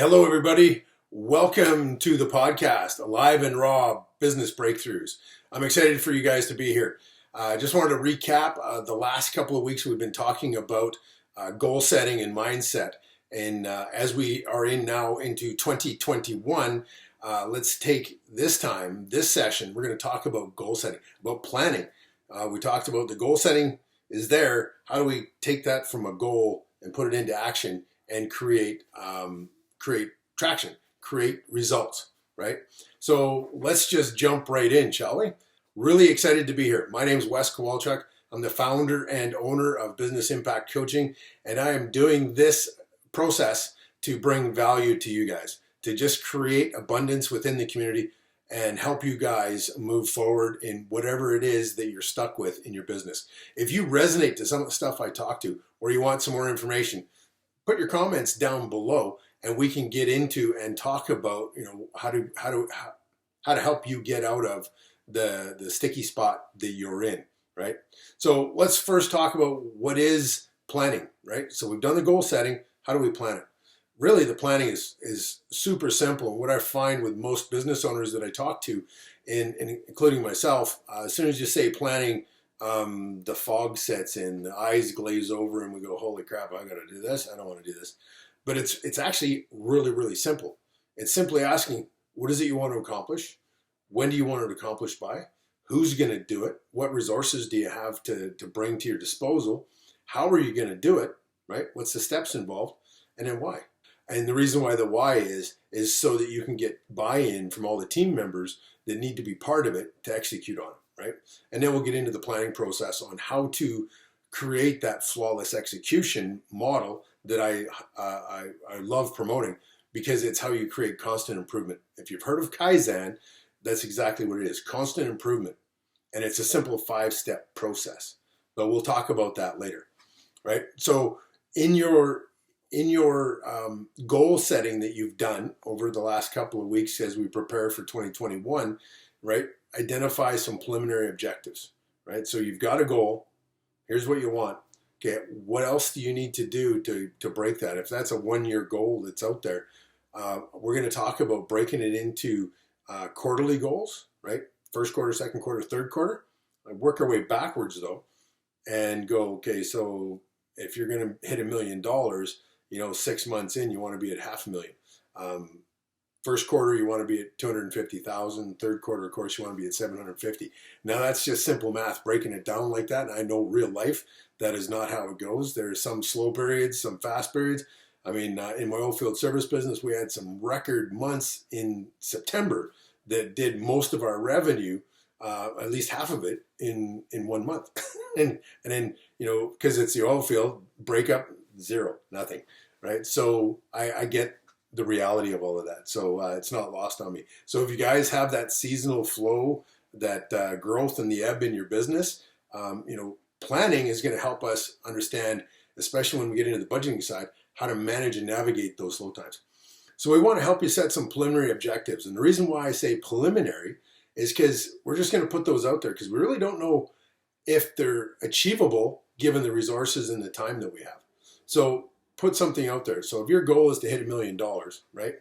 Hello, everybody. Welcome to the podcast, Alive and Raw Business Breakthroughs. I'm excited for you guys to be here. I just wanted to recap the last couple of weeks we've been talking about goal setting and mindset. And as we are now into 2021, let's take this session, we're going to talk about goal setting, about planning. We talked about the goal setting is there. How do we take that from a goal and put it into action and create traction, create results, right? So let's just jump right in, shall we? Really excited to be here. My name is Wes Kowalchuk. I'm the founder and owner of Business Impact Coaching, and I am doing this process to bring value to you guys, to just create abundance within the community and help you guys move forward in whatever it is that you're stuck with in your business. If you resonate to some of the stuff I talk to, or you want some more information, put your comments down below and we can get into and talk about, how to help you get out of the sticky spot that you're in, right? So let's first talk about what is planning, right? So we've done the goal setting. How do we plan it? Really, the planning is super simple. And what I find with most business owners that I talk to, including myself, as soon as you say planning, the fog sets in, the eyes glaze over, and we go, holy crap, I got to do this. I don't want to do this. But it's actually really, really simple. It's simply asking, what is it you want to accomplish? When do you want it accomplished by? Who's going to do it? What resources do you have to bring to your disposal? How are you going to do it, right? What's the steps involved? And then why? And the reason why the why is so that you can get buy-in from all the team members that need to be part of it to execute on it, right? And then we'll get into the planning process on how to create that flawless execution model that I love promoting, because it's how you create constant improvement. If you've heard of Kaizen, that's exactly what it is, constant improvement. And it's a simple 5-step process, but we'll talk about that later, right? So in your goal setting that you've done over the last couple of weeks as we prepare for 2021, right? Identify some preliminary objectives, right? So you've got a goal. Here's what you want. Okay, what else do you need to do to break that? If that's a 1-year goal that's out there, we're going to talk about breaking it into quarterly goals, right? First quarter, second quarter, third quarter. Work our way backwards though, and go, okay, so if you're going to hit $1 million, 6 months in, you want to be at $500,000. First quarter, you want to be at 250,000. Third quarter, of course, you want to be at 750. Now that's just simple math, breaking it down like that. And I know real life, that is not how it goes. There are some slow periods, some fast periods. I mean, in my oil field service business, we had some record months in September that did most of our revenue, at least half of it in 1 month. and then, because it's the oil field, break up, zero, nothing, right? So I get the reality of all of that. So it's not lost on me. So if you guys have that seasonal flow, that growth and the ebb in your business, planning is going to help us understand, especially when we get into the budgeting side, how to manage and navigate those slow times. So we want to help you set some preliminary objectives. And the reason why I say preliminary is because we're just going to put those out there because we really don't know if they're achievable given the resources and the time that we have. So put something out there. So if your goal is to hit $1 million, right?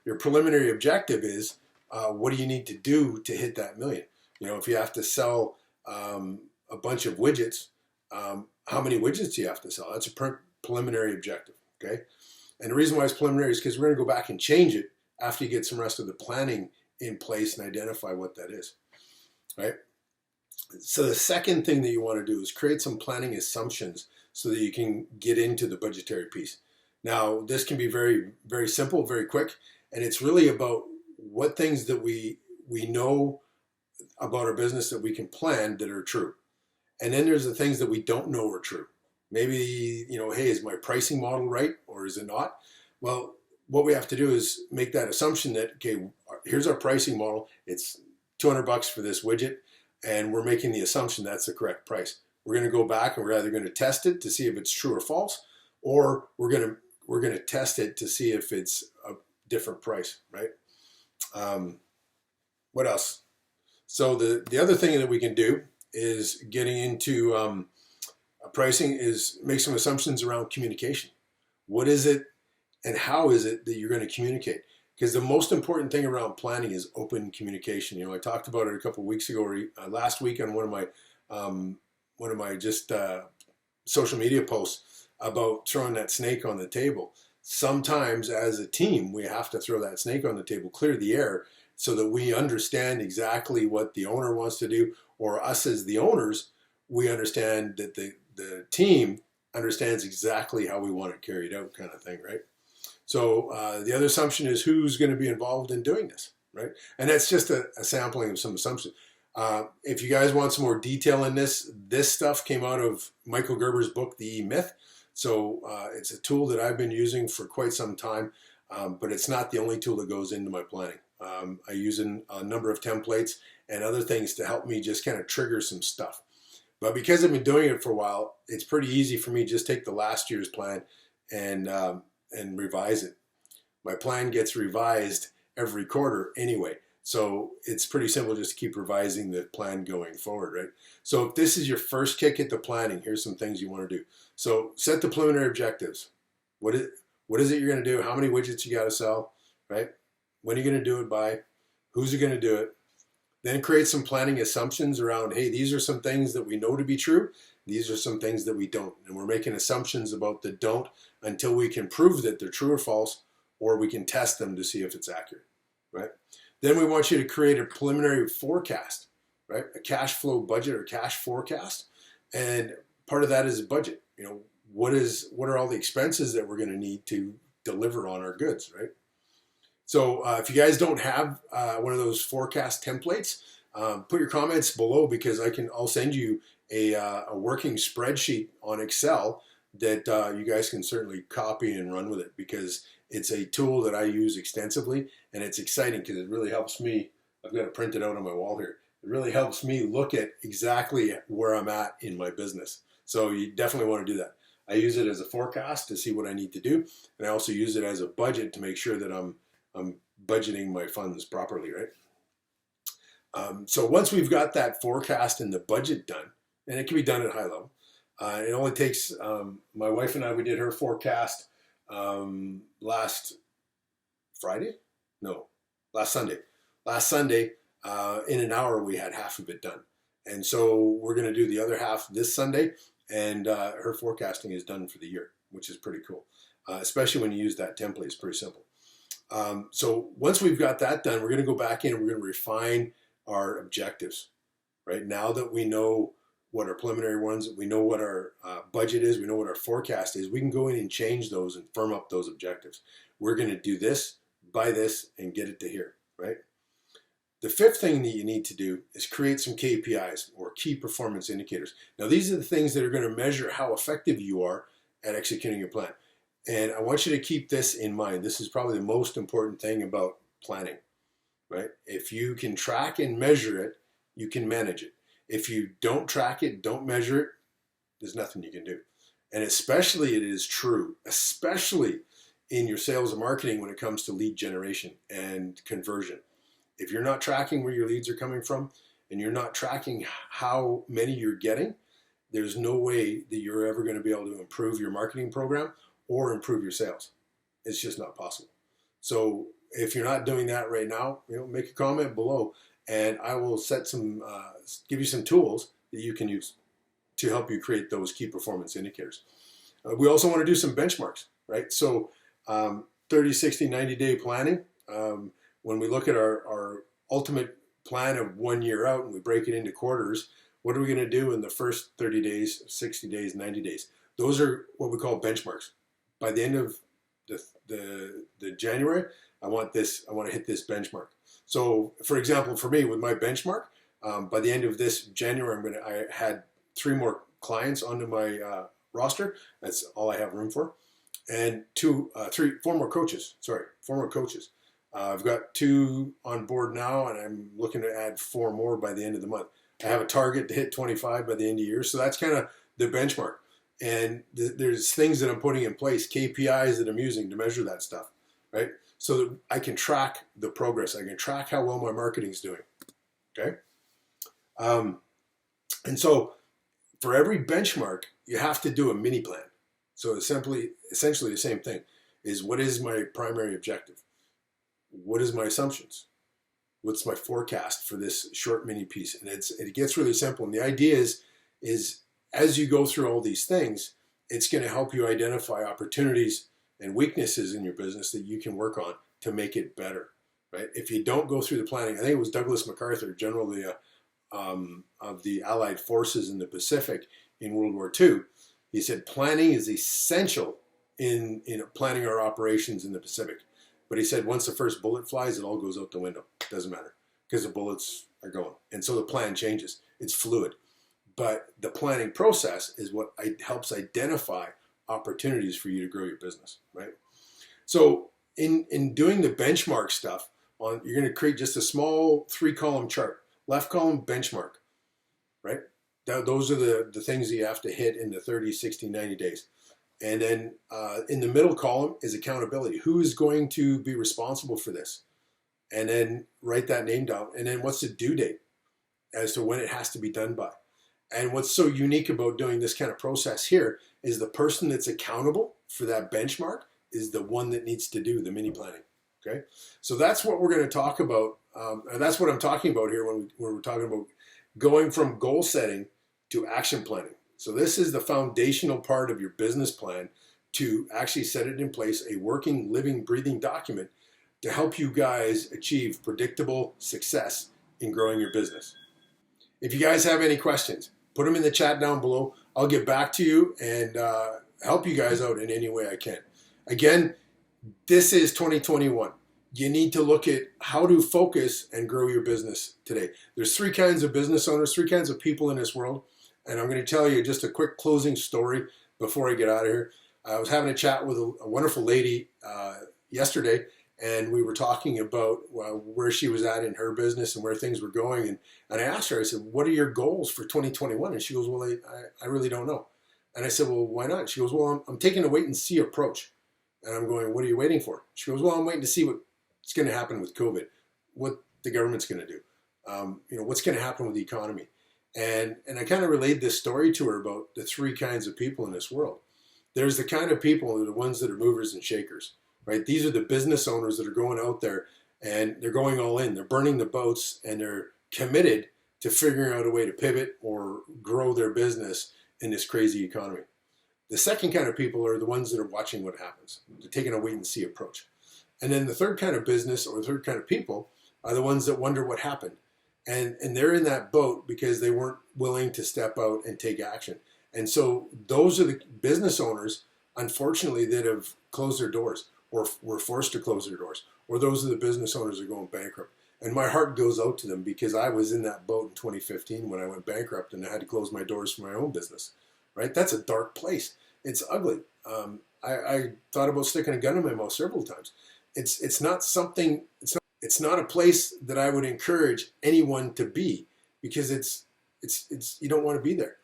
Your preliminary objective is, what do you need to do to hit that million? If you have to sell a bunch of widgets, how many widgets do you have to sell? That's a preliminary objective, okay? And the reason why it's preliminary is because we're going to go back and change it after you get some rest of the planning in place and identify what that is, right? So the second thing that you want to do is create some planning assumptions so that you can get into the budgetary piece. Now, this can be very, very simple, very quick, and it's really about what things that we know about our business that we can plan that are true. And then there's the things that we don't know are true. Maybe, hey, is my pricing model right or is it not? Well, what we have to do is make that assumption that, okay, here's our pricing model. It's $200 for this widget, and we're making the assumption that's the correct price. We're going to go back and we're either going to test it to see if it's true or false, or we're going to test it to see if it's a different price, right? What else? So the other thing that we can do is getting into pricing is make some assumptions around communication. What is it And how is it that you're going to communicate? Because the most important thing around planning is open communication. You know, I talked about it a couple of weeks ago, or last week on one of my just social media posts about throwing that snake on the table. Sometimes as a team, we have to throw that snake on the table, clear the air, so that we understand exactly what the owner wants to do, or us as the owners, we understand that the team understands exactly how we want it carried out, kind of thing, right? So the other assumption is who's going to be involved in doing this, right? And that's just a sampling of some assumptions. If you guys want some more detail in this stuff came out of Michael Gerber's book, The E-Myth. So it's a tool that I've been using for quite some time, but it's not the only tool that goes into my planning. I use a number of templates and other things to help me just kind of trigger some stuff. But because I've been doing it for a while, it's pretty easy for me to just take the last year's plan and revise it. My plan gets revised every quarter anyway. So it's pretty simple just to keep revising the plan going forward, right? So if this is your first kick at the planning, here's some things you want to do. So set the preliminary objectives. What is it you're going to do? How many widgets you got to sell, right? When are you going to do it by? Who's going to do it? Then create some planning assumptions around, hey, these are some things that we know to be true. These are some things that we don't. And we're making assumptions about the don't until we can prove that they're true or false, or we can test them to see if it's accurate, right? Then we want you to create a preliminary forecast, right? A cash flow budget or cash forecast. And part of that is budget. You know, what are all the expenses that we're going to need to deliver on our goods, right? So if you guys don't have one of those forecast templates, put your comments below, because I'll send you a working spreadsheet on Excel that you guys can certainly copy and run with it, because it's a tool that I use extensively, and it's exciting because it really helps me. I've got it printed out on my wall here. It really helps me look at exactly where I'm at in my business. So you definitely want to do that. I use it as a forecast to see what I need to do, and I also use it as a budget to make sure that I'm budgeting my funds properly, right? So once we've got that forecast and the budget done, and it can be done at high level, it only takes, my wife and I, we did her forecast last Sunday. Last Sunday, in an hour, we had half of it done. And so we're going to do the other half this Sunday, and her forecasting is done for the year, which is pretty cool, especially when you use that template. It's pretty simple. So once we've got that done, we're going to go back in and we're going to refine our objectives, right? Now that we know what our preliminary ones, we know what our budget is, we know what our forecast is, we can go in and change those and firm up those objectives. We're going to do this, buy this, and get it to here, right? The fifth thing that you need to do is create some KPIs, or key performance indicators. Now, these are the things that are going to measure how effective you are at executing your plan. And I want you to keep this in mind. This is probably the most important thing about planning, right? If you can track and measure it, you can manage it. If you don't track it, don't measure it, there's nothing you can do. And especially it is true, especially in your sales and marketing when it comes to lead generation and conversion. If you're not tracking where your leads are coming from, and you're not tracking how many you're getting, there's no way that you're ever going to be able to improve your marketing program or improve your sales. It's just not possible. So if you're not doing that right now, make a comment below, and I will give you some tools that you can use to help you create those key performance indicators. We also want to do some benchmarks, right? So 30, 60, 90-day planning. When we look at our ultimate plan of 1 year out and we break it into quarters, what are we going to do in the first 30 days, 60 days, 90 days? Those are what we call benchmarks. By the end of the January, I want to hit this benchmark. So, for example, for me with my benchmark, by the end of this January, I had 3 more clients onto my roster. That's all I have room for, and 4 more coaches. 4 more coaches. I've got 2 on board now, and I'm looking to add 4 more by the end of the month. I have a target to hit 25 by the end of the year, so that's kind of the benchmark. And there's things that I'm putting in place, KPIs that I'm using to measure that stuff, right? So that I can track the progress. I can track how well my marketing's doing, okay? And so for every benchmark, you have to do a mini plan. So essentially the same thing. is what is my primary objective? What is my assumptions? What's my forecast for this short mini piece? And it gets really simple. And the idea is as you go through all these things, it's going to help you identify opportunities and weaknesses in your business that you can work on to make it better, right? If you don't go through the planning, I think it was Douglas MacArthur, general of the Allied forces in the Pacific in World War II. He said planning is essential in planning our operations in the Pacific. But he said once the first bullet flies, it all goes out the window. It doesn't matter because the bullets are going. And so the plan changes. It's fluid. But the planning process is what helps identify opportunities for you to grow your business, right? So in doing the benchmark stuff, you're going to create just a small 3-column chart. Left column, benchmark, right? Those are the things that you have to hit in the 30, 60, 90 days. And then in the middle column is accountability. Who is going to be responsible for this? And then write that name down. And then what's the due date as to when it has to be done by? And what's so unique about doing this kind of process here is the person that's accountable for that benchmark is the one that needs to do the mini planning. Okay, so that's what we're going to talk about. And that's what I'm talking about here when we're talking about going from goal setting to action planning. So this is the foundational part of your business plan to actually set it in place, a working, living, breathing document to help you guys achieve predictable success in growing your business. If you guys have any questions, put them in the chat down below. I'll get back to you and help you guys out in any way I can. Again, this is 2021. You need to look at how to focus and grow your business today. There's 3 kinds of business owners, 3 kinds of people in this world. And I'm going to tell you just a quick closing story before I get out of here. I was having a chat with a wonderful lady yesterday, and we were talking about where she was at in her business and where things were going. And I asked her, I said, what are your goals for 2021? And she goes, well, I really don't know. And I said, well, why not? She goes, well, I'm taking a wait and see approach. And I'm going, what are you waiting for? She goes, well, I'm waiting to see what's going to happen with COVID, what the government's going to do, what's going to happen with the economy. And I kind of relayed this story to her about the 3 kinds of people in this world. There's the kind of people that are the ones that are movers and shakers, right? These are the business owners that are going out there and they're going all in. They're burning the boats and they're committed to figuring out a way to pivot or grow their business in this crazy economy. The second kind of people are the ones that are watching what happens. They're taking a wait and see approach. And then the third kind of business or the third kind of people are the ones that wonder what happened. And they're in that boat because they weren't willing to step out and take action. And so those are the business owners, unfortunately, that have closed their doors or were forced to close their doors. Or those are the business owners that are going bankrupt. And my heart goes out to them because I was in that boat in 2015 when I went bankrupt and I had to close my doors for my own business. Right? That's a dark place. It's ugly. I thought about sticking a gun in my mouth several times. It's not a place that I would encourage anyone to be because it's you don't want to be there.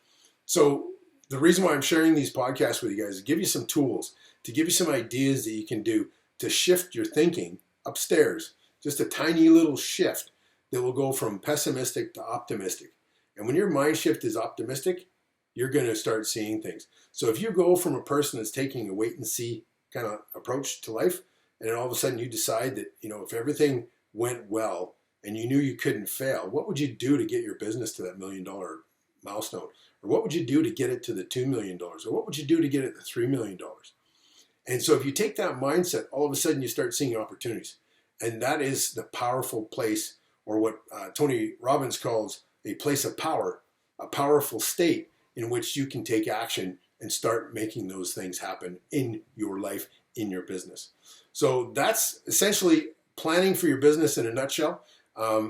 So the reason why I'm sharing these podcasts with you guys is to give you some tools, to give you some ideas that you can do to shift your thinking upstairs, just a tiny little shift that will go from pessimistic to optimistic. And when your mind shift is optimistic, you're going to start seeing things. So if you go from a person that's taking a wait and see kind of approach to life, and then all of a sudden you decide that, if everything went well and you knew you couldn't fail, what would you do to get your business to that $1 million milestone? Or what would you do to get it to the $2 million? Or what would you do to get it to $3 million? And so if you take that mindset, all of a sudden you start seeing opportunities. And that is the powerful place, or what Tony Robbins calls a place of power, a powerful state in which you can take action and start making those things happen in your life, in your business. So that's essentially planning for your business in a nutshell. I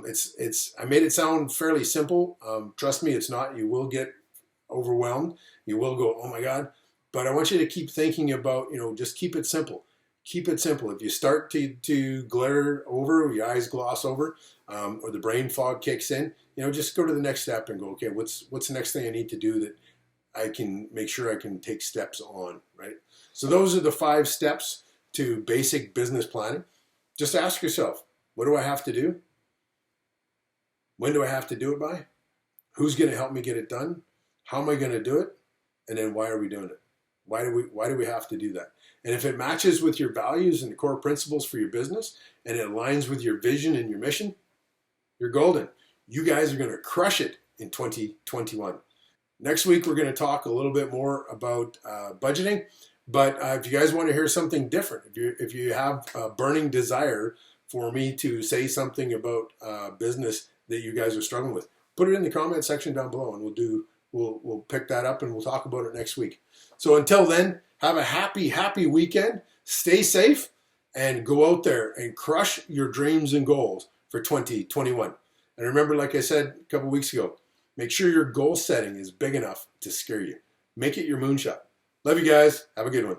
made it sound fairly simple. Trust me, it's not. You will get overwhelmed. You will go, oh my God. But I want you to keep thinking about, just keep it simple. Keep it simple. If you start to glare over, your eyes gloss over, or the brain fog kicks in, just go to the next step and go, okay, what's the next thing I need to do that I can make sure I can take steps on, right? So those are the 5 steps to basic business planning. Just ask yourself, what do I have to do? When do I have to do it by? Who's going to help me get it done? How am I going to do it? And then why are we doing it? Why do we have to do that? And if it matches with your values and the core principles for your business, and it aligns with your vision and your mission, you're golden. You guys are going to crush it in 2021. Next week, we're going to talk a little bit more about budgeting. But if you guys want to hear something different, if you have a burning desire for me to say something about business that you guys are struggling with, put it in the comment section down below, and we'll pick that up and we'll talk about it next week. So until then, have a happy weekend. Stay safe and go out there and crush your dreams and goals for 2021. And remember, like I said a couple weeks ago, make sure your goal setting is big enough to scare you. Make it your moonshot. Love you guys. Have a good one.